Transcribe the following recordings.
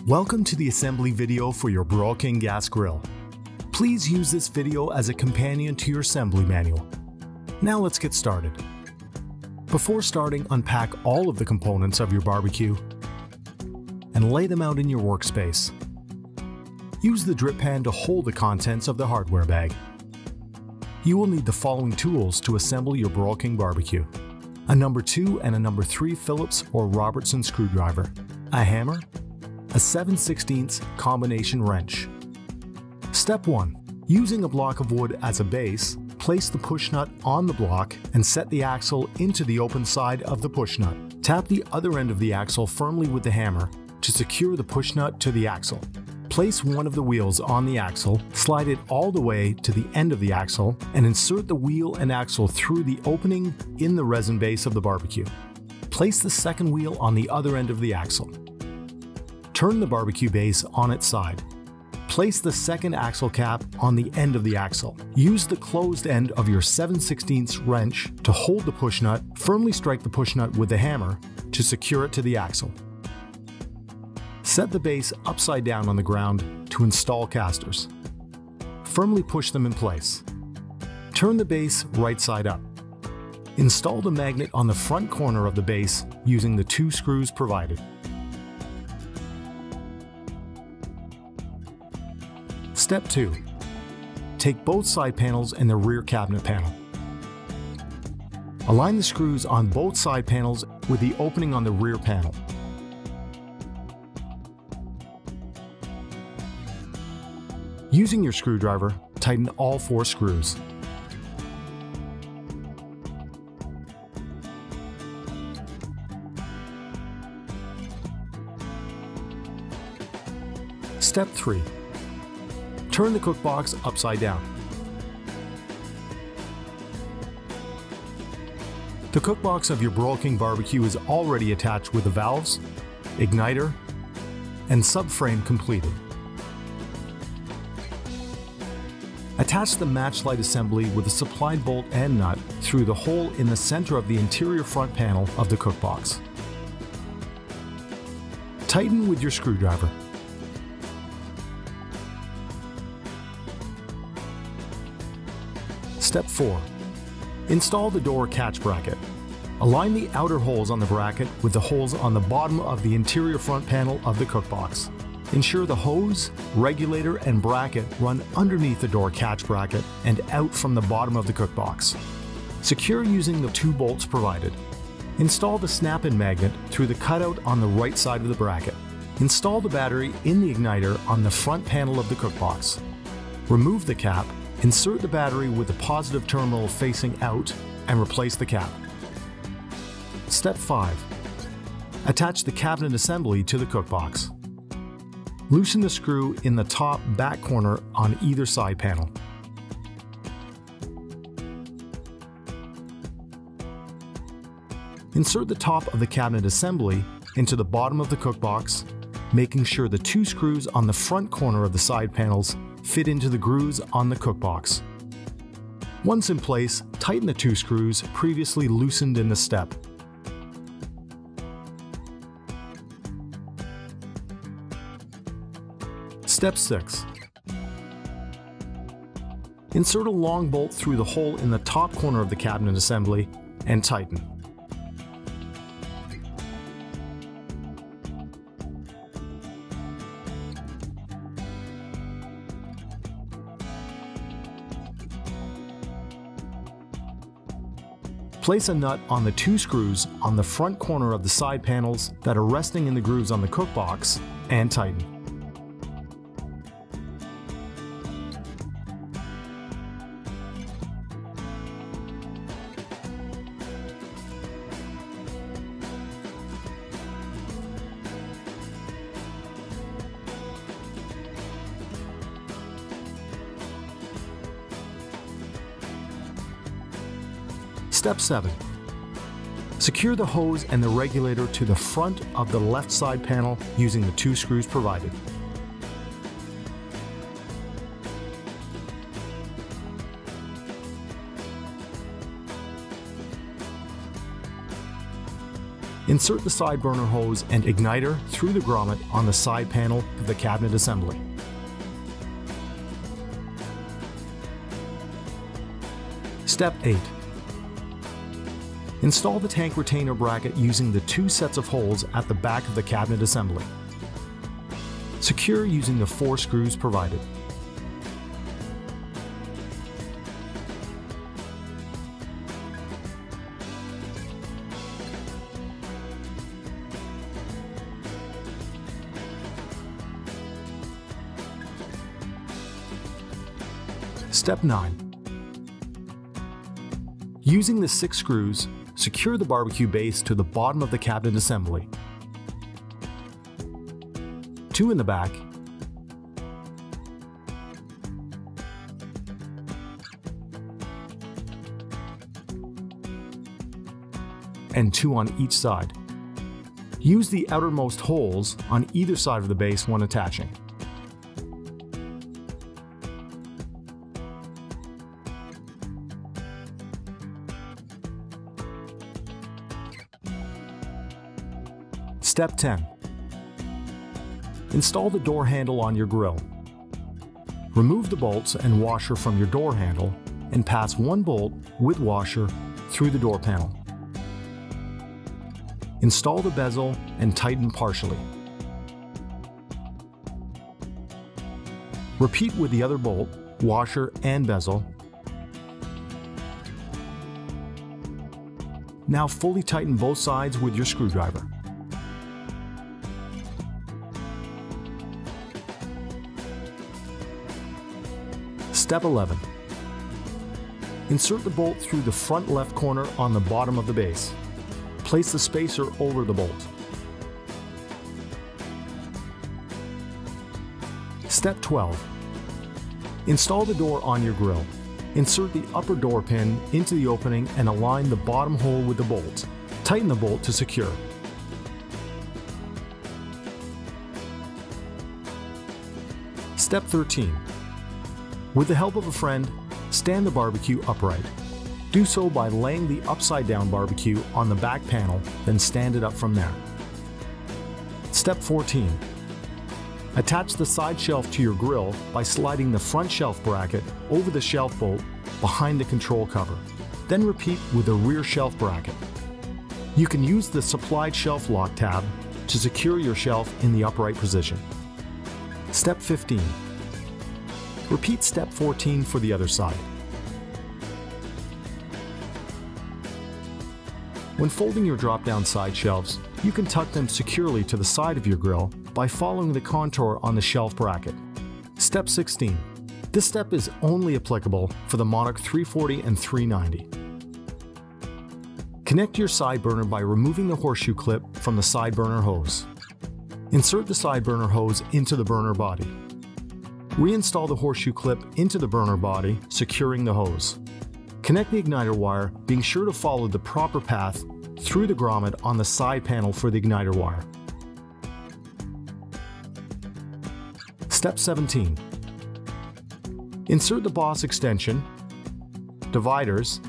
Welcome to the assembly video for your Broil King gas grill. Please use this video as a companion to your assembly manual. Now let's get started. Before starting, unpack all of the components of your barbecue and lay them out in your workspace. Use the drip pan to hold the contents of the hardware bag. You will need the following tools to assemble your Broil King barbecue: a number 2 and a number 3 Phillips or Robertson screwdriver, a hammer, a 7/16 combination wrench. Step 1. Using a block of wood as a base, place the push nut on the block and set the axle into the open side of the push nut. Tap the other end of the axle firmly with the hammer to secure the push nut to the axle. Place one of the wheels on the axle, slide it all the way to the end of the axle, and insert the wheel and axle through the opening in the resin base of the barbecue. Place the second wheel on the other end of the axle. Turn the barbecue base on its side. Place the second axle cap on the end of the axle. Use the closed end of your 7/16 wrench to hold the push nut. Firmly strike the push nut with the hammer to secure it to the axle. Set the base upside down on the ground to install casters. Firmly push them in place. Turn the base right side up. Install the magnet on the front corner of the base using the 2 screws provided. Step 2. Take both side panels and the rear cabinet panel. Align the screws on both side panels with the opening on the rear panel. Using your screwdriver, tighten all 4 screws. Step 3. Turn the cook box upside down. The cook box of your Broil King barbecue is already attached with the valves, igniter, and subframe completed. Attach the match light assembly with a supplied bolt and nut through the hole in the center of the interior front panel of the cook box. Tighten with your screwdriver. Step 4. Install the door catch bracket. Align the outer holes on the bracket with the holes on the bottom of the interior front panel of the cook box. Ensure the hose, regulator, and bracket run underneath the door catch bracket and out from the bottom of the cook box. Secure using the 2 bolts provided. Install the snap-in magnet through the cutout on the right side of the bracket. Install the battery in the igniter on the front panel of the cook box. Remove the cap. Insert the battery with the positive terminal facing out and replace the cap. Step 5. Attach the cabinet assembly to the cook box. Loosen the screw in the top back corner on either side panel. Insert the top of the cabinet assembly into the bottom of the cook box, making sure the 2 screws on the front corner of the side panels fit into the grooves on the cook box. Once in place, tighten the 2 screws previously loosened in the step. Step 6. Insert a long bolt through the hole in the top corner of the cabinet assembly and tighten. Place a nut on the 2 screws on the front corner of the side panels that are resting in the grooves on the cook box and tighten. Step 7. Secure the hose and the regulator to the front of the left side panel using the 2 screws provided. Insert the side burner hose and igniter through the grommet on the side panel of the cabinet assembly. Step 8. Install the tank retainer bracket using the 2 sets of holes at the back of the cabinet assembly. Secure using the 4 screws provided. Step 9. Using the 6 screws, secure the barbecue base to the bottom of the cabinet assembly. 2 in the back, and 2 on each side. Use the outermost holes on either side of the base when attaching. Step 10. Install the door handle on your grill. Remove the bolts and washer from your door handle and pass 1 bolt with washer through the door panel. Install the bezel and tighten partially. Repeat with the other bolt, washer, and bezel. Now fully tighten both sides with your screwdriver. Step 11. Insert the bolt through the front left corner on the bottom of the base. Place the spacer over the bolt. Step 12. Install the door on your grill. Insert the upper door pin into the opening and align the bottom hole with the bolt. Tighten the bolt to secure. Step 13. With the help of a friend, stand the barbecue upright. Do so by laying the upside-down barbecue on the back panel, then stand it up from there. Step 14. Attach the side shelf to your grill by sliding the front shelf bracket over the shelf bolt behind the control cover. Then repeat with the rear shelf bracket. You can use the supplied shelf lock tab to secure your shelf in the upright position. Step 15. Repeat step 14 for the other side. When folding your drop-down side shelves, you can tuck them securely to the side of your grill by following the contour on the shelf bracket. Step 16. This step is only applicable for the Monarch 340 and 390. Connect your side burner by removing the horseshoe clip from the side burner hose. Insert the side burner hose into the burner body. Reinstall the horseshoe clip into the burner body, securing the hose. Connect the igniter wire, being sure to follow the proper path through the grommet on the side panel for the igniter wire. Step 17. Insert the boss extension, dividers,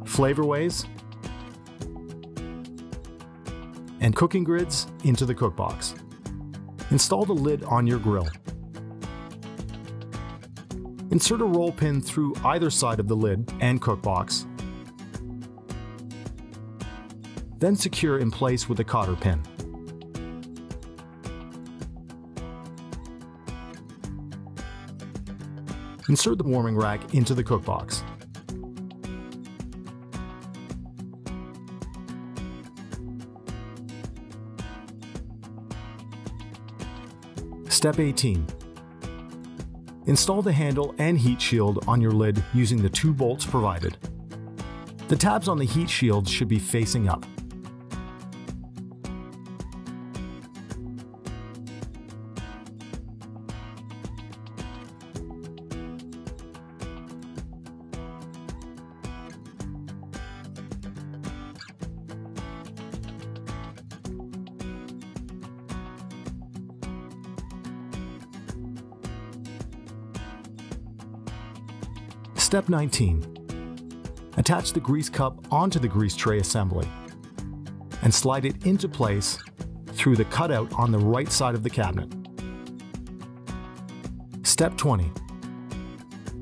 flavorways, and cooking grids into the cookbox. Install the lid on your grill. Insert a roll pin through either side of the lid and cookbox. Then secure in place with a cotter pin. Insert the warming rack into the cookbox. Step 18. Install the handle and heat shield on your lid using the 2 bolts provided. The tabs on the heat shield should be facing up. Step 19. Attach the grease cup onto the grease tray assembly and slide it into place through the cutout on the right side of the cabinet. Step 20.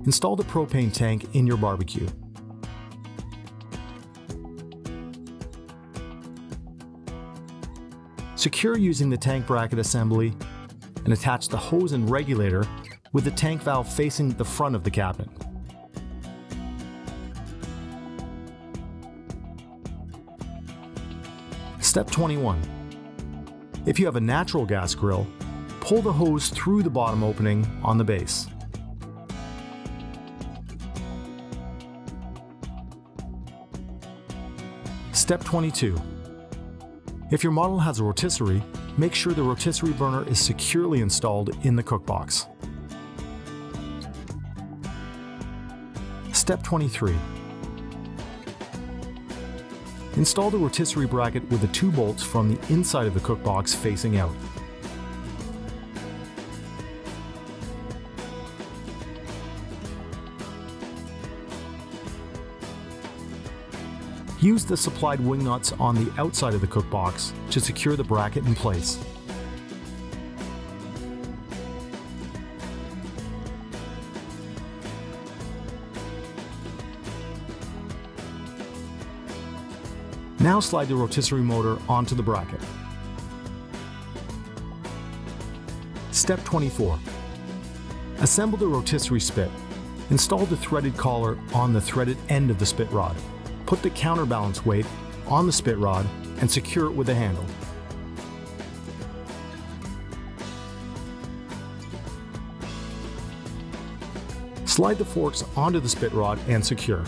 Install the propane tank in your barbecue. Secure using the tank bracket assembly and attach the hose and regulator with the tank valve facing the front of the cabinet. Step 21. If you have a natural gas grill, pull the hose through the bottom opening on the base. Step 22. If your model has a rotisserie, make sure the rotisserie burner is securely installed in the cookbox. Step 23. Install the rotisserie bracket with the 2 bolts from the inside of the cookbox facing out. Use the supplied wing nuts on the outside of the cookbox to secure the bracket in place. Now slide the rotisserie motor onto the bracket. Step 24. Assemble the rotisserie spit. Install the threaded collar on the threaded end of the spit rod. Put the counterbalance weight on the spit rod and secure it with a handle. Slide the forks onto the spit rod and secure.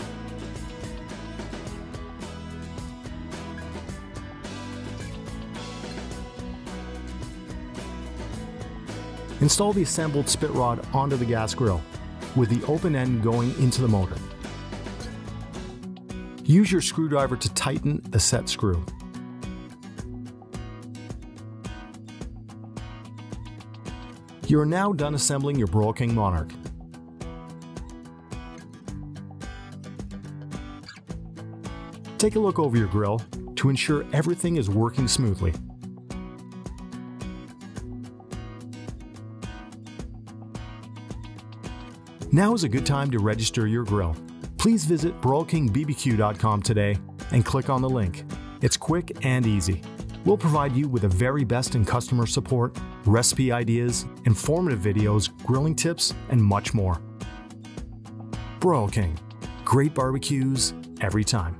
Install the assembled spit rod onto the gas grill, with the open end going into the motor. Use your screwdriver to tighten the set screw. You are now done assembling your Broil King Monarch. Take a look over your grill to ensure everything is working smoothly. Now is a good time to register your grill. Please visit broilkingbbq.com today and click on the link. It's quick and easy. We'll provide you with the very best in customer support, recipe ideas, informative videos, grilling tips, and much more. Broil King. Great barbecues every time.